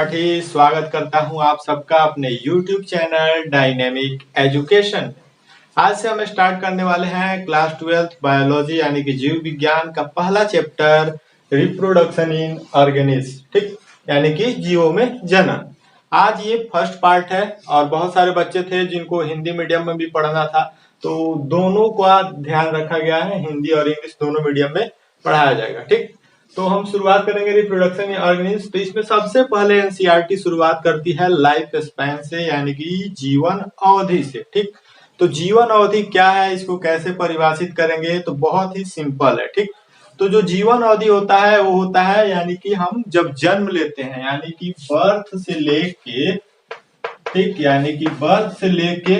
त्रिपाठी स्वागत करता हूं आप सबका अपने YouTube चैनल डायनेमिक एजुकेशन। आज से हम स्टार्ट करने वाले हैं क्लास 12th बायोलॉजी यानी कि जीव विज्ञान का पहला चैप्टर रिप्रोडक्शन इन ऑर्गेनिज्म, ठीक, यानी कि जीवों में जनन। आज ये फर्स्ट पार्ट है और बहुत सारे बच्चे थे जिनको हिंदी मीडियम में भी पढ़ना था, तो दोनों का ध्यान रखा गया है, हिंदी और इंग्लिश दोनों मीडियम में पढ़ाया जाएगा। ठीक, तो हम शुरुआत करेंगे रिप्रोडक्शन इन ऑर्गेनिज्म। तो इसमें सबसे पहले एनसीईआरटी शुरुआत करती है लाइफ स्पैन से, यानी कि जीवन अवधि से। ठीक, तो जीवन अवधि क्या है, इसको कैसे परिभाषित करेंगे, तो बहुत ही सिंपल है। ठीक, तो जो जीवन अवधि होता है वो होता है यानी कि हम जब जन्म लेते हैं, यानी कि बर्थ से लेके, ठीक, यानी कि बर्थ से लेके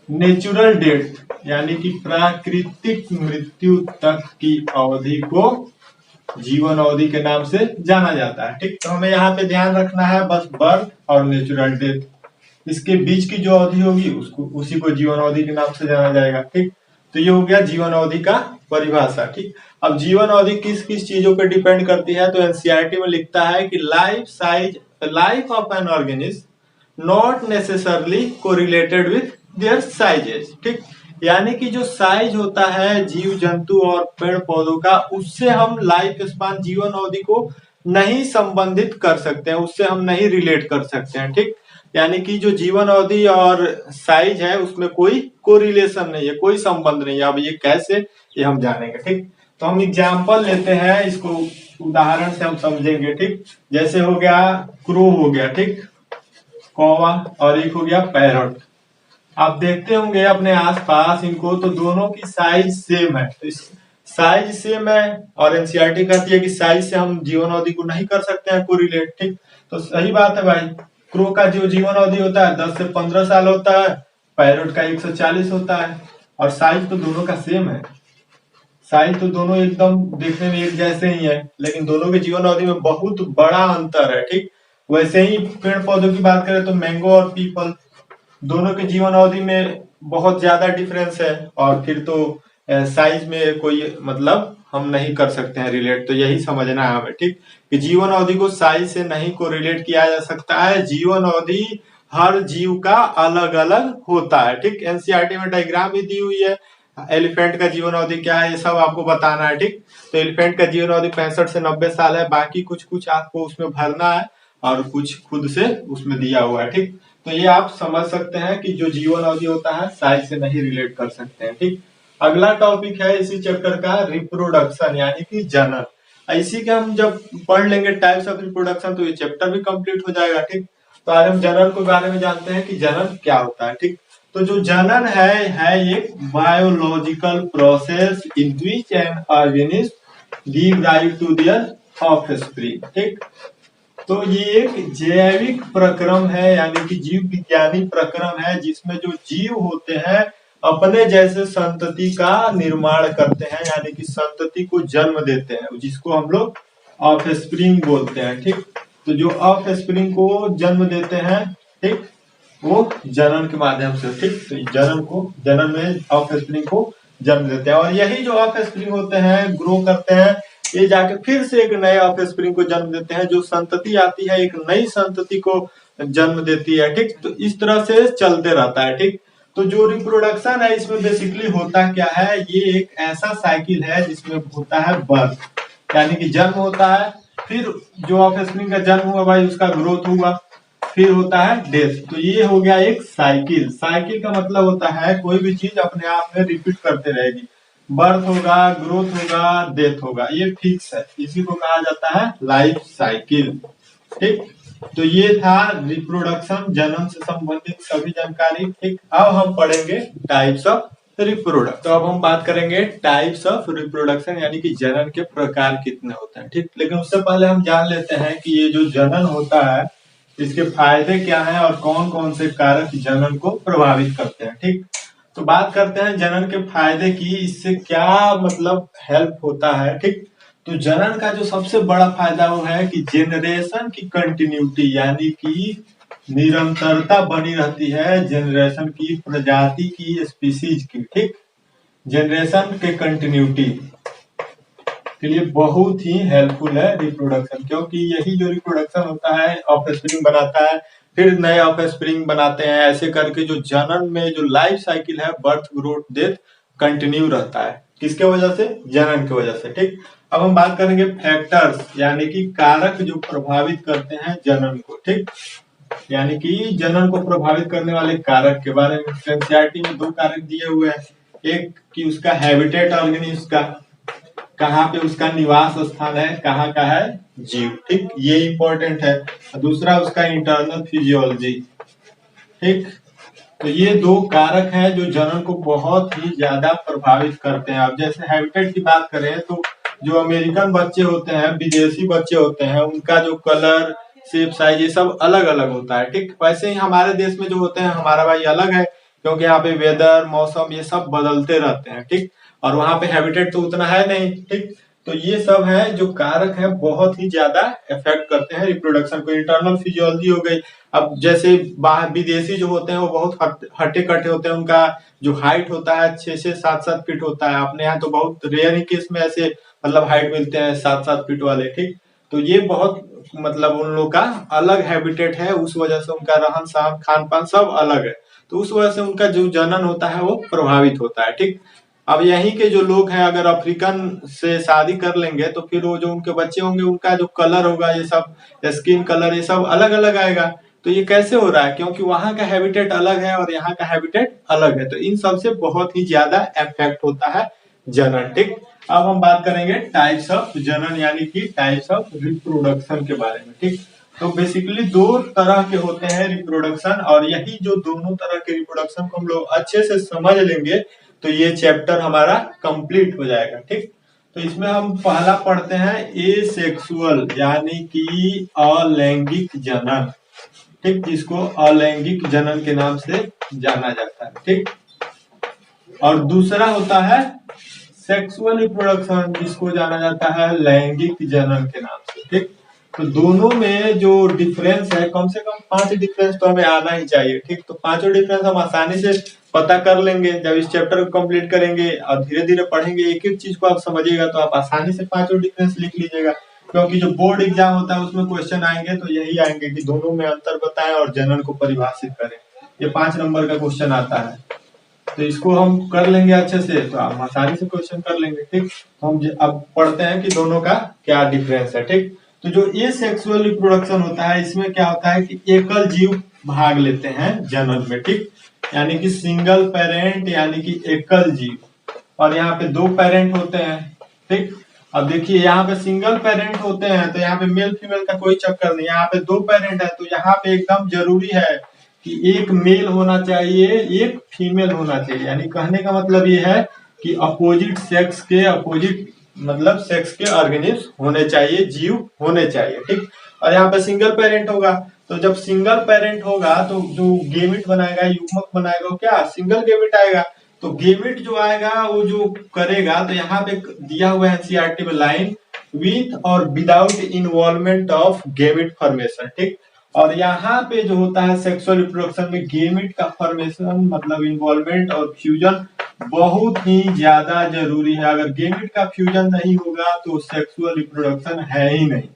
नेचुरल डेथ यानी कि प्राकृतिक मृत्यु तक की अवधि को जीवन अवधि के नाम से जाना जाता है। ठीक, तो हमें यहाँ पे ध्यान रखना है बस बर्थ और नेचुरल डेथ, इसके बीच की जो अवधि होगी उसको उसी को जीवन अवधि के नाम से जाना जाएगा। ठीक, तो ये हो गया जीवन अवधि का परिभाषा। ठीक, अब जीवन अवधि किस किस चीजों पर डिपेंड करती है, तो एनसीईआरटी में लिखता है कि life of an organism not necessarily correlated with their sizes. ठीक, यानी कि जो साइज होता है जीव जंतु और पेड़ पौधों का, उससे हम लाइफ स्पान जीवन अवधि को नहीं संबंधित कर सकते हैं, उससे हम नहीं रिलेट कर सकते हैं। ठीक, यानी कि जो जीवन अवधि और साइज है उसमें कोई कोरिलेशन नहीं है, कोई संबंध नहीं है। अब ये कैसे, ये हम जानेंगे। ठीक, तो हम एग्जाम्पल लेते हैं, इसको उदाहरण से हम समझेंगे। ठीक, जैसे हो गया क्रो हो गया, ठीक, कौवा, और एक हो गया पैरट। आप देखते होंगे अपने आसपास इनको, तो दोनों की साइज सेम है, तो साइज सेम है और एनसीईआरटी कहती है कि साइज से हम जीवन अवधि को नहीं कर सकते हैं कोरिलेट। ठीक, तो सही बात है भाई, क्रो का जो जीवन अवधि होता है 10 से 15 साल होता है, पैरट का 140 होता है, और साइज तो दोनों का सेम है, साइज तो दोनों एकदम देखने में एक जैसे ही है, लेकिन दोनों के जीवन अवधि में बहुत बड़ा अंतर है। ठीक, वैसे ही पेड़ पौधों की बात करें तो मैंगो और पीपल दोनों के जीवन अवधि में बहुत ज्यादा डिफरेंस है, और फिर तो साइज में कोई मतलब हम नहीं कर सकते हैं रिलेट। तो यही समझना है हमें, ठीक, कि जीवन अवधि को साइज से नहीं को रिलेट किया जा सकता है। जीवन अवधि हर जीव का अलग अलग होता है। ठीक, एनसीईआरटी में डायग्राम भी दी हुई है, एलिफेंट का जीवन अवधि क्या है ये सब आपको बताना है। ठीक, तो एलिफेंट का जीवन अवधि 65 से 90 साल है, बाकी कुछ कुछ आपको उसमें भरना है और कुछ खुद से उसमें दिया हुआ है। ठीक, तो ये आप समझ सकते हैं कि जो जीवन अवधि होता है साइज से नहीं रिलेट कर सकते हैं। ठीक, अगला टॉपिक है इसी चैप्टर का रिप्रोडक्शन यानी कि जनन। इसी के हम जब पढ़ लेंगे टाइप्स ऑफ रिप्रोडक्शन तो ये चैप्टर भी कंप्लीट हो जाएगा। ठीक, तो आज हम जनन के बारे में जानते हैं कि जनन क्या होता है। ठीक, तो जो जनन है एक biological process in which an organism give rise to their offspring. ठीक, तो ये एक जैविक प्रक्रम है यानी कि जीव विज्ञानी प्रक्रम है, जिसमें जो जीव होते हैं अपने जैसे संतति का निर्माण करते हैं, यानी कि संतति को जन्म देते हैं, जिसको हम लोग ऑफस्प्रिंग बोलते हैं। ठीक, तो जो ऑफस्प्रिंग को जन्म देते हैं, ठीक, वो जनन के माध्यम से। ठीक, तो जनन में ऑफस्प्रिंग को जन्म देते हैं, और यही जो ऑफस्प्रिंग होते हैं ग्रो करते हैं, ये जाके फिर से एक नए ऑफस्प्रिंग को जन्म देते हैं, जो संतति आती है एक नई संतति को जन्म देती है। ठीक, तो इस तरह से चलते रहता है। ठीक, तो जो रिप्रोडक्शन है इसमें बेसिकली होता क्या है, ये एक ऐसा साइकिल है जिसमें होता है बर्थ यानी कि जन्म होता है, फिर जो ऑफस्प्रिंग का जन्म हुआ भाई उसका ग्रोथ हुआ, फिर होता है डेथ। तो ये हो गया एक साइकिल। साइकिल का मतलब होता है कोई भी चीज अपने आप में रिपीट करते रहेगी, बर्थ होगा, ग्रोथ होगा, डेथ होगा, ये फिक्स है, इसी को कहा जाता है लाइफ साइकिल। ठीक, तो ये था रिप्रोडक्शन, जनन से संबंधित सभी जानकारी। ठीक, अब हम पढ़ेंगे टाइप्स ऑफ रिप्रोडक्शन। तो अब हम बात करेंगे टाइप्स ऑफ रिप्रोडक्शन यानी कि जनन के प्रकार कितने होते हैं। ठीक, लेकिन उससे पहले हम जान लेते हैं कि ये जो जनन होता है इसके फायदे क्या हैं और कौन कौन से कारक जनन को प्रभावित करते हैं। ठीक, तो बात करते हैं जनन के फायदे की, इससे क्या मतलब हेल्प होता है। ठीक, तो जनन का जो सबसे बड़ा फायदा वो है कि जेनरेशन की कंटिन्यूटी यानी कि निरंतरता बनी रहती है, जेनरेशन की, प्रजाति की, स्पीसीज की। ठीक, जनरेशन के कंटिन्यूटी, के लिए बहुत ही हेल्पफुल है रिप्रोडक्शन, क्योंकि यही जो रिप्रोडक्शन होता है ऑफस्प्रिंग बनाता है, फिर नए ऑफस्प्रिंग बनाते हैं, ऐसे करके जो जनन में जो लाइफ साइकिल है बर्थ ग्रोथ डेथ कंटिन्यू रहता है। किसके वजह से? जनन की वजह से। ठीक, अब हम बात करेंगे फैक्टर्स यानी कि कारक जो प्रभावित करते हैं जनन को। ठीक, यानी कि जनन को प्रभावित करने वाले कारक के बारे में एनसीईआरटी में 2 कारक दिए हुए हैं। एक कि उसका हैबिटेट ऑर्गेनिज्म का, कहाँ पे उसका निवास स्थान है, कहाँ का है जीव। ठीक, ये इंपॉर्टेंट है। दूसरा उसका इंटरनल फिजियोलॉजी। ठीक, तो ये 2 कारक हैं जो जनन को बहुत ही ज्यादा प्रभावित करते हैं। अब जैसे हैबिटेट की बात करें तो जो अमेरिकन बच्चे होते हैं, विदेशी बच्चे होते हैं, उनका जो कलर शेप साइज ये सब अलग अलग होता है। ठीक, वैसे ही हमारे देश में जो होते हैं, हमारा भाई अलग है, क्योंकि यहाँ पे वेदर मौसम ये सब बदलते रहते हैं। ठीक, और वहां पे हैबिटेट तो उतना है नहीं। ठीक, तो ये सब है जो कारक है बहुत ही ज्यादा इफेक्ट करते हैं रिप्रोडक्शन को। इंटरनल फिजियोलॉजी हो गई। अब जैसे बाहर विदेशी जो होते हैं वो बहुत हट्टे कट्टे होते हैं, उनका जो हाइट होता है 6-7 फीट होता है। अपने यहाँ तो बहुत रेयर ही केस में ऐसे मतलब हाइट मिलते हैं 7 फीट वाले। ठीक, तो ये बहुत मतलब उन लोग का अलग हैबिटेट है, उस वजह से उनका रहन सहन खान पान सब अलग है, तो उस वजह से उनका जो जनन होता है वो प्रभावित होता है। ठीक, अब यहीं के जो लोग हैं अगर अफ्रीकन से शादी कर लेंगे तो फिर वो जो उनके बच्चे होंगे उनका जो कलर होगा ये सब स्किन कलर ये सब अलग अलग आएगा। तो ये कैसे हो रहा है? क्योंकि वहां का हैबिटेट अलग है और यहाँ का हैबिटेट अलग है, तो इन सब से बहुत ही ज्यादा इफेक्ट होता है जनन। ठीक, अब हम बात करेंगे टाइप्स ऑफ जनन यानी कि टाइप्स ऑफ रिप्रोडक्शन के बारे में। ठीक, तो बेसिकली 2 तरह के होते हैं रिप्रोडक्शन, और यही जो दोनों तरह के रिप्रोडक्शन को हम लोग अच्छे से समझ लेंगे तो ये चैप्टर हमारा कंप्लीट हो जाएगा। ठीक, तो इसमें हम पहला पढ़ते हैं एसेक्सुअल यानी कि अलैंगिक जनन। ठीक, जिसको अलैंगिक जनन के नाम से जाना जाता है। ठीक, और दूसरा होता है सेक्सुअल रिप्रोडक्शन जिसको जाना जाता है लैंगिक जनन के नाम से। ठीक, तो दोनों में जो डिफरेंस है कम से कम 5 डिफरेंस तो हमें आना ही चाहिए। ठीक, तो 5 डिफरेंस हम आसानी से पता कर लेंगे जब इस चैप्टर को कंप्लीट करेंगे और धीरे धीरे पढ़ेंगे, एक एक चीज को आप समझिएगा तो आप आसानी से 5 डिफरेंस लिख लीजिएगा। क्योंकि जो बोर्ड एग्जाम होता है उसमें क्वेश्चन आएंगे तो यही आएंगे कि दोनों में अंतर बताएं और जनन को परिभाषित करें। ये 5 नंबर का क्वेश्चन आता है, तो इसको हम कर लेंगे अच्छे से तो हम आसानी से क्वेश्चन कर लेंगे। ठीक, तो हम अब पढ़ते हैं कि दोनों का क्या डिफरेंस है। ठीक, तो जो ये सेक्सुअल रिप्रोडक्शन होता है इसमें क्या होता है कि एकल जीव भाग लेते हैं जनन में। ठीक, यानी कि सिंगल पेरेंट यानी कि एकल जीव, और यहाँ पे 2 पेरेंट होते हैं। ठीक, अब देखिए यहाँ पे सिंगल पेरेंट होते हैं तो यहाँ पे मेल फीमेल का कोई चक्कर नहीं, यहाँ पे 2 पेरेंट है तो यहाँ पे एकदम जरूरी है कि एक मेल होना चाहिए एक फीमेल होना चाहिए। यानी कहने का मतलब ये है कि अपोजिट सेक्स के अपोजिट मतलब सेक्स के ऑर्गेनिज्म होने चाहिए, जीव होने चाहिए। ठीक, और यहाँ पे सिंगल पेरेंट होगा, तो जब सिंगल पेरेंट होगा तो जो गेमिट बनाएगा युग्मक बनाएगा वो क्या सिंगल गेमिट आएगा। तो गेमिट जो आएगा वो जो करेगा, तो यहाँ पे दिया हुआ है एनसीईआरटी में लाइन विथ और without involvement of gamete formation. ठीक, और यहाँ पे जो होता है सेक्सुअल रिप्रोडक्शन में गेमिट का फॉर्मेशन मतलब इन्वॉल्वमेंट और फ्यूजन बहुत ही ज्यादा जरूरी है। अगर गेमिट का फ्यूजन नहीं होगा तो सेक्सुअल रिप्रोडक्शन है ही नहीं।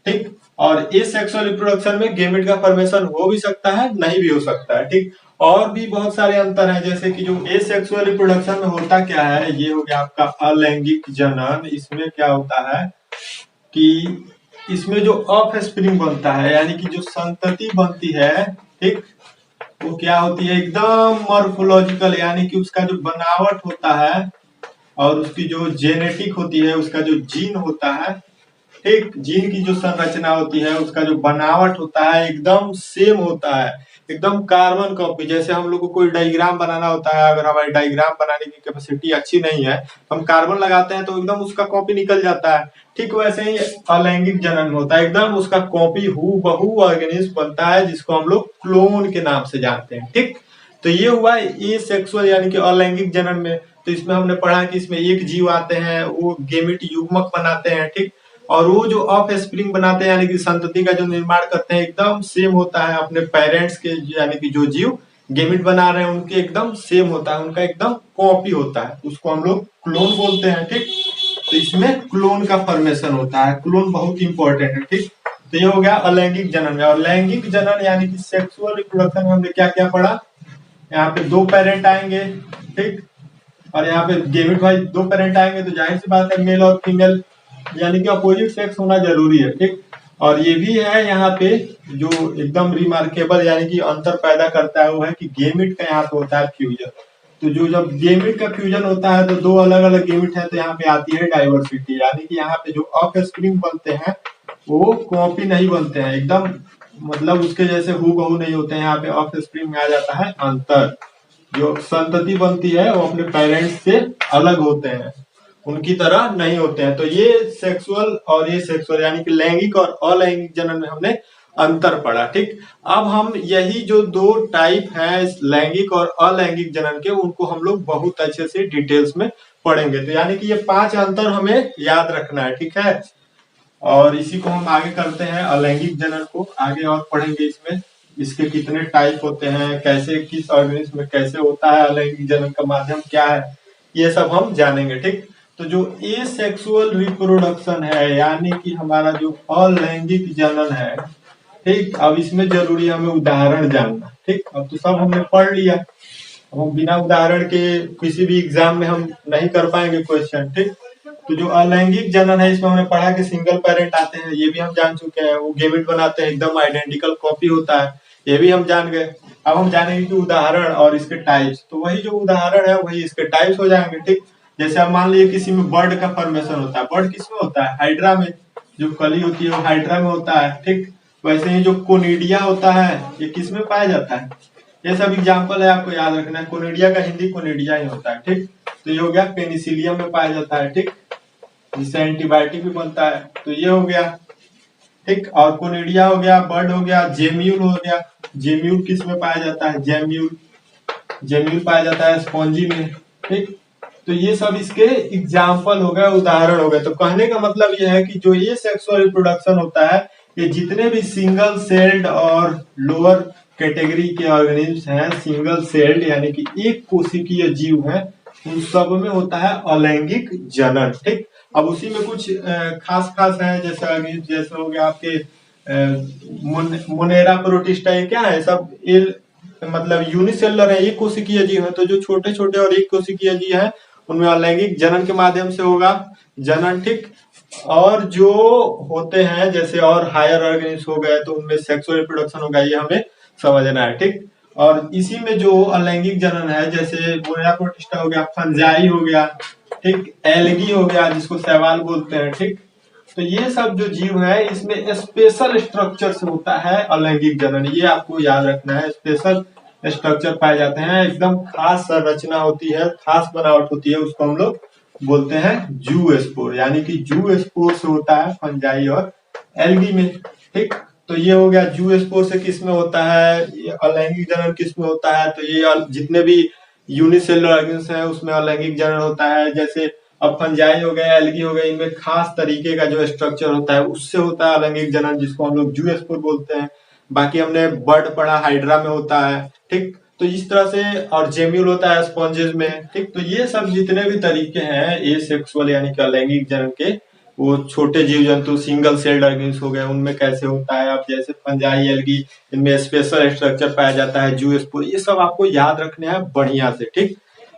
ठीक, और इस सेक्सुअल रिप्रोडक्शन में गेमिट का फॉर्मेशन हो भी सकता है नहीं भी हो सकता है। ठीक, और भी बहुत सारे अंतर हैं, जैसे कि जो एसेक्सुअल रिप्रोडक्शन में होता क्या है, ये हो गया आपका अलैंगिक जनन। इसमें क्या होता है कि इसमें जो ऑफ स्प्रिंग बनता है यानी कि जो संतति बनती है, ठीक, वो क्या होती है एकदम मॉर्फोलॉजिकल यानी कि उसका जो बनावट होता है और उसकी जो जेनेटिक होती है, उसका जो जीन होता है, ठीक, जीन की जो संरचना होती है उसका जो बनावट होता है एकदम सेम होता है, एकदम कार्बन कॉपी। जैसे हम लोग को कोई डायग्राम बनाना होता है, अगर हमारी डायग्राम बनाने की कैपेसिटी अच्छी नहीं है तो हम कार्बन लगाते हैं तो एकदम उसका कॉपी निकल जाता है। ठीक, वैसे ही अलैंगिक जनन होता है, एकदम उसका कॉपी हूबहू ऑर्गेनिज्म बनता है जिसको हम लोग क्लोन के नाम से जानते हैं। ठीक, तो ये हुआ ये सेक्सुअल यानी कि अलैंगिक जनन में। तो इसमें हमने पढ़ा कि इसमें एक जीव आते हैं वो गेमिट युग्मक बनाते हैं। ठीक, और वो जो ऑफ स्प्रिंग बनाते हैं यानी कि संतति का जो निर्माण करते हैं एकदम सेम होता है अपने पेरेंट्स के, यानी कि जो जीव गेमिट बना रहे हैं उनके एकदम सेम होता है, उनका एकदम कॉपी होता है, उसको हम लोग क्लोन बोलते हैं। ठीक, तो इसमें क्लोन का फॉर्मेशन होता है। क्लोन बहुत इंपॉर्टेंट है, ठीक। तो ये हो गया अलैंगिक जनन में। और लैंगिक जनन यानी कि सेक्सुअल रिप्रोडक्शन में हमने क्या क्या पढ़ा, यहाँ पे 2 पेरेंट आएंगे, ठीक। और यहाँ पे गेमिट भाई 2 पेरेंट आएंगे तो जाहिर सी बात है मेल और फीमेल यानी कि अपोजिट सेक्स होना जरूरी है, ठीक। और ये भी है यहाँ पे जो एकदम रिमार्केबल यानी कि अंतर पैदा करता है वो है कि गेमिट का यहाँ पे होता है फ्यूजन। तो जो जब गेमिट का फ्यूजन होता है तो 2 अलग अलग गेमिट है तो यहाँ पे आती है डाइवर्सिटी, यानी कि यहाँ पे जो ऑफ स्प्रिंग बनते हैं वो कॉपी नहीं बनते हैं एकदम, मतलब उसके जैसे हूबहू नहीं होते हैं। यहाँ पे ऑफ स्प्रिंग में आ जाता है अंतर। जो संतति बनती है वो अपने पेरेंट्स से अलग होते हैं, उनकी तरह नहीं होते हैं। तो ये सेक्सुअल और ये सेक्सुअल यानी कि लैंगिक और अलैंगिक जनन में हमने अंतर पड़ा, ठीक। अब हम यही जो 2 टाइप है लैंगिक और अलैंगिक जनन के, उनको हम लोग बहुत अच्छे से डिटेल्स में पढ़ेंगे। तो यानी कि ये 5 अंतर हमें याद रखना है, ठीक है। और इसी को हम आगे करते हैं अलैंगिक जनन को आगे और पढ़ेंगे। इसमें इसके कितने टाइप होते हैं, कैसे किस ऑर्गेनिज्म में कैसे होता है अलैंगिक जनन का माध्यम क्या है, ये सब हम जानेंगे, ठीक। तो जो एसेक्सुअल रिप्रोडक्शन है यानी कि हमारा जो अलैंगिक जनन है, ठीक। अब इसमें जरूरी हमें उदाहरण जानना, ठीक। अब तो सब हमने पढ़ लिया, अब हम बिना उदाहरण के किसी भी एग्जाम में हम नहीं कर पाएंगे क्वेश्चन, ठीक। तो जो अलैंगिक जनन है इसमें हमने पढ़ा कि सिंगल पेरेंट आते हैं, ये भी हम जान चुके हैं। वो गेमेट बनाते हैं, एकदम आइडेंटिकल कॉपी होता है, ये भी हम जान गए। अब हम जानेंगे कि उदाहरण और इसके टाइप्स। तो वही जो उदाहरण है वही इसके टाइप्स हो जाएंगे, ठीक। जैसे आप मान लीजिए किसी में बर्ड का फॉर्मेशन होता है, बर्ड किसमें होता है, हाइड्रा में, जो कली होती है वो हाइड्रा में होता है, ठीक। वैसे ही जो कोनिडिया होता है ये किस में पाया जाता है, ये सब एग्जाम्पल है आपको याद रखना है। कोनिडिया का हिंदी कोनिडिया ही होता है, ठीक। तो ये हो गया पेनिसिलियम में पाया जाता है, ठीक, जिससे एंटीबायोटिक भी बनता है। तो ये हो गया, ठीक। और कोनिडिया हो गया, बर्ड हो गया, जेम्यूल हो गया। जेम्यूल किस में पाया जाता है, जेम्यूल, जेम्यूल पाया जाता है स्पॉन्जी में, ठीक। तो ये सब इसके एग्जाम्पल हो गए, उदाहरण हो गए। तो कहने का मतलब ये है कि जो ये सेक्सुअल रिप्रोडक्शन होता है ये जितने भी सिंगल सेल्ड और लोअर कैटेगरी के ऑर्गेनिज्म हैं, सिंगल सेल्ड यानी कि एक कोशिकीय जीव हैं, उन सब में होता है अलैंगिक जनन, ठीक। अब उसी में कुछ खास खास है, जैसे हो गया आपके मोनेरा प्रोटिस्टा, ये क्या है सब, ये मतलब यूनिसेलुलर है, एक कोशिकीय जीव है। तो जो छोटे छोटे और एक कोशिकीय जीव है उनमें अलैंगिक जनन के माध्यम से होगा जनन, ठीक। और जो होते हैं जैसे और हायर ऑर्गेनिज्म हो गए तो उनमें सेक्सुअल रिप्रोडक्शन होगा, ये हमें समझना है, ठीक। और इसी में जो अलैंगिक जनन है जैसे मोनेरा प्रोटिस्टा हो गया, फंजाई हो गया, ठीक, एल्गी हो गया जिसको शैवाल बोलते हैं, ठीक। तो ये सब जो जीव है इसमें स्पेशल स्ट्रक्चर से होता है अलैंगिक जनन, ये आपको याद रखना है। स्पेशल स्ट्रक्चर पाए जाते हैं, एकदम खास संरचना होती है, खास बनावट होती है, उसको हम लोग बोलते हैं जू स्पोर, यानी कि जू स्पोर से होता है फंजाई और एल्गी में, ठीक। तो ये हो गया जू स्पोर से किस में होता है, ये अलैंगिक जनन किस में होता है। तो ये जितने भी यूनिसेलुलर ऑर्गेनिज्म है उसमें अलैंगिक जनन होता है। जैसे अब फंजाई हो गया, एल्गी हो गया, इनमें खास तरीके का जो स्ट्रक्चर होता है उससे होता है अलैंगिक जनन, जिसको हम लोग जू स्पोर बोलते हैं। बाकी हमने बर्ड पढ़ा, हाइड्रा में होता है, ठीक। तो इस तरह से, और जेम्यूल होता है स्पॉन्जेस में, ठीक। तो ये सब जितने भी तरीके हैं ये सेक्सुअल यानी कि अलैंगिक जनन के, वो छोटे जीव जंतु सिंगल सेल्ड ऑर्गेनिज्म हो गए उनमें कैसे होता है। अब जैसे फंजाई, एल्गी, इनमें स्पेशल स्ट्रक्चर पाया जाता है जू स्पोर, ये सब आपको याद रखने हैं बढ़िया से, ठीक।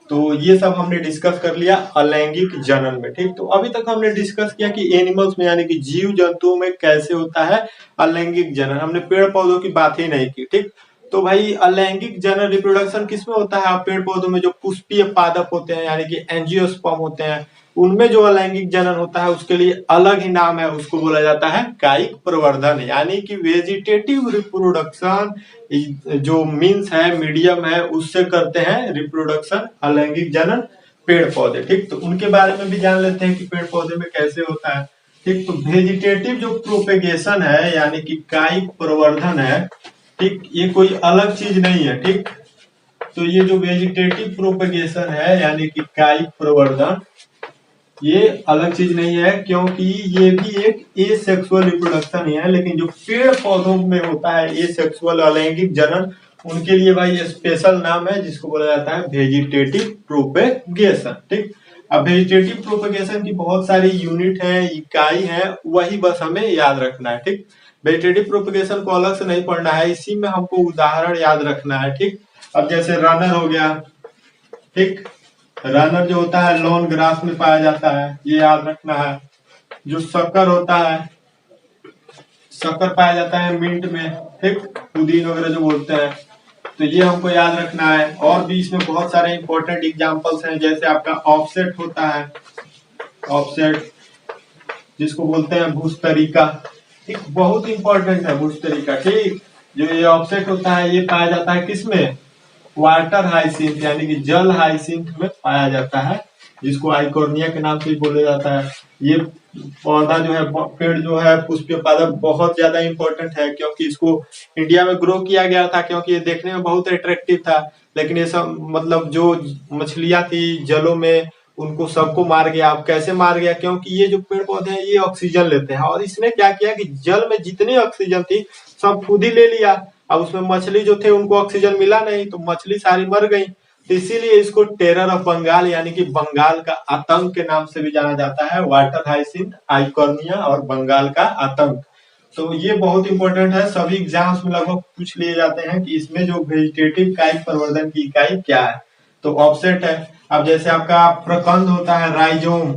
तो ये सब हमने डिस्कस कर लिया अलैंगिक जनन में, ठीक। तो अभी तक हमने डिस्कस किया कि एनिमल्स में यानी कि जीव जंतुओं में कैसे होता है अलैंगिक जनन, हमने पेड़ पौधों की बात ही नहीं की, ठीक। तो भाई अलैंगिक जनन रिप्रोडक्शन किसमें होता है, पेड़ पौधों में जो पुष्पीय पादप होते हैं यानी कि एंजियोस्पर्म होते हैं, उनमें जो अलैंगिक जनन होता है उसके लिए अलग ही नाम है, उसको बोला जाता है कायिक प्रवर्धन, यानी कि वेजिटेटिव रिप्रोडक्शन जो मीन्स है, मीडियम है, उससे करते हैं रिप्रोडक्शन अलैंगिक जनन पेड़ पौधे, ठीक। तो उनके बारे में भी जान लेते हैं कि पेड़ पौधे में कैसे होता है, ठीक। तो वेजिटेटिव जो प्रोपेगेशन है यानी कि कायिक प्रवर्धन है, ठीक, ये कोई अलग चीज नहीं है, ठीक। तो ये जो वेजिटेटिव प्रोपेगेशन है यानी कि कायिक प्रवर्धन, ये अलग चीज नहीं है, क्योंकि ये भी एक एसेक्सुअल रिप्रोडक्शन ही है। लेकिन जो पेड़ पौधों में होता है एसेक्सुअल अलैंगिक जनन, उनके लिए भाई स्पेशल नाम है जिसको बोला जाता है वेजिटेटिव प्रोपेगेशन, ठीक। अब वेजिटेटिव प्रोपगेशन की बहुत सारी यूनिट है, इकाई है, वही बस हमें याद रखना है। ठीक, वेजिटेटिव प्रोपगेशन को अलग से नहीं पढ़ना है, इसी में हमको उदाहरण याद रखना है। ठीक, अब जैसे रनर हो गया, ठीक, रनर जो होता है लॉन ग्रास में पाया जाता है, ये याद रखना है। जो शक्कर होता है, शक्कर पाया जाता है मिंट में, ठीक, पुदीन वगैरह जो बोलते हैं, तो ये हमको याद रखना है। और भी इसमें बहुत सारे इंपॉर्टेंट एग्जांपल्स हैं, जैसे आपका ऑफसेट होता है, ऑफसेट जिसको बोलते हैं भूस तरीका, ठीक, बहुत इंपॉर्टेंट है भूस तरीका। ठीक, जो ये ऑफसेट होता है ये पाया जाता है किसमें, वाटर हाइसिंथ यानी कि जल हाइसिंथ में पाया जाता है, जिसको आइकोर्निया के नाम से बोला जाता है। ये पौधा जो है, पेड़ जो है, पुष्पीय पादप बहुत ज्यादा इंपॉर्टेंट है, क्योंकि इसको इंडिया में ग्रो किया गया था, क्योंकि ये देखने में बहुत अट्रैक्टिव था। लेकिन ये सब मतलब जो मछलियां थी जलों में, उनको सबको मार गया। अब कैसे मार गया, क्योंकि ये जो पेड़ पौधे हैं ये ऑक्सीजन लेते हैं, और इसने क्या किया कि जल में जितनी ऑक्सीजन थी सब खुद ही ले लिया। अब उसमें मछली जो थे उनको ऑक्सीजन मिला नहीं, तो मछली सारी मर गई। तो इसीलिए इसको टेरर ऑफ बंगाल यानी कि बंगाल का आतंक के नाम से भी जाना जाता है। वाटर हाइसिंथ, आइकोर्निया और बंगाल का आतंक। तो ये बहुत इंपॉर्टेंट है, सभी एग्जाम्स में लगभग पूछ लिए जाते हैं कि इसमें जो वेजिटेटिव कायिक प्रवर्धन की इकाई क्या है, तो ऑफसेट है। अब जैसे आपका प्रकंद होता है राइजोम,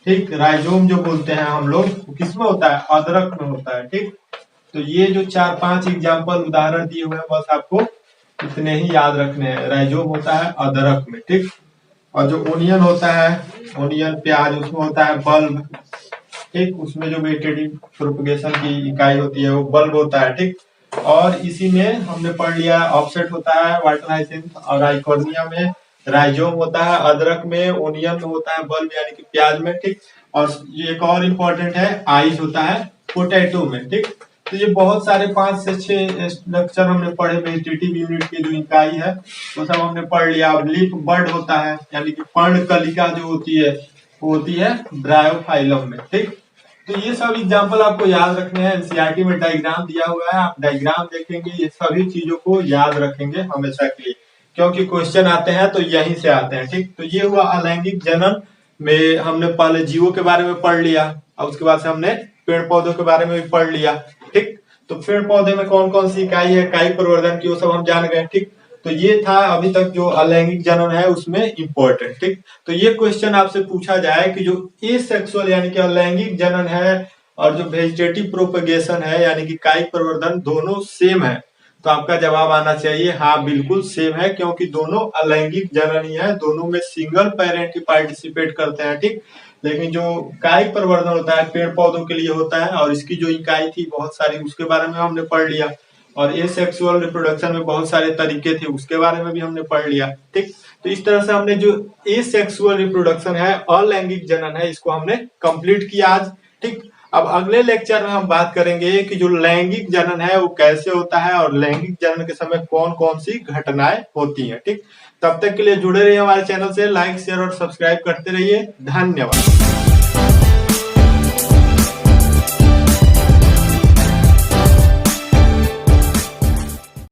ठीक, राइजोम जो बोलते हैं हम लोग, किसमें होता है, अदरक में होता है। ठीक, तो ये जो 4-5 एग्जाम्पल उदाहरण दिए हुए हैं, बस आपको इतने ही याद रखने हैं। राइजोम होता है अदरक में, ठीक, और जो ओनियन होता है, ओनियन प्याज, उसमें होता है बल्ब, ठीक, उसमें जो वेजिटेटिव प्रोपगेशन की इकाई होती है वो बल्ब होता है। ठीक, और इसी में हमने पढ़ लिया ऑफसेट होता है वाटर हाइसिंथ, और आइकोर्निया में राइजोम होता है, अदरक में, ओनियन में होता है बल्ब यानी कि प्याज में। ठीक, और ये एक और इम्पोर्टेंट है, आइज होता है पोटैटो में। ठीक, तो ये बहुत सारे 5 से 6 स्ट्रक्चर हमने पढ़े, वेजिटेटिव यूनिट की जो इकाई है वो सब हमने पढ़ लिया। अब लीफ बड होता है यानी कि पर्णकलिका जो होती है वो होती है ब्रायोफाइलम में। ठीक, तो ये सब एग्जाम्पल आपको याद रखने हैं। एनसीईआरटी में डायग्राम दिया हुआ है, आप डायग्राम देखेंगे, ये सभी चीजों को याद रखेंगे हमेशा के लिए, क्योंकि क्वेश्चन आते हैं तो यहीं से आते हैं। ठीक, तो ये हुआ अलैंगिक जनन में हमने पहले जीवों के बारे में पढ़ लिया, और उसके बाद से हमने पेड़ पौधों के बारे में भी पढ़ लिया। ठीक, तो पेड़ पौधे में कौन कौन सी इकाई है कायिक प्रवर्धन की, वो सब हम जान गए। ठीक, तो ये था अभी तक जो अलैंगिक जनन है उसमें इंपॉर्टेंट। ठीक, तो ये क्वेश्चन आपसे पूछा जाए कि जो एसेक्सुअल यानी कि अलैंगिक जनन है और जो वेजिटेटिव प्रोपगेशन है यानी कि कायिक प्रवर्धन, दोनों सेम है, तो आपका जवाब आना चाहिए हाँ बिल्कुल सेम है, क्योंकि दोनों अलैंगिक जनन ही है, दोनों में सिंगल पेरेंट ही पार्टिसिपेट करते हैं। ठीक, लेकिन जो कायिक प्रवर्धन होता है पेड़ पौधों के लिए होता है, और इसकी जो इकाई थी बहुत सारी, उसके बारे में हमने पढ़ लिया। और एसेक्सुअल रिप्रोडक्शन में बहुत सारे तरीके थे, उसके बारे में भी हमने पढ़ लिया। ठीक, तो इस तरह से हमने जो एसेक्सुअल रिप्रोडक्शन है, अलैंगिक जनन है, इसको हमने कंप्लीट किया आज। ठीक, अब अगले लेक्चर में हम बात करेंगे कि जो लैंगिक जनन है वो कैसे होता है, और लैंगिक जनन के समय कौन कौन सी घटनाएं होती हैं। ठीक, तब तक के लिए जुड़े रहिए हमारे चैनल से, लाइक शेयर और सब्सक्राइब करते रहिए। धन्यवाद।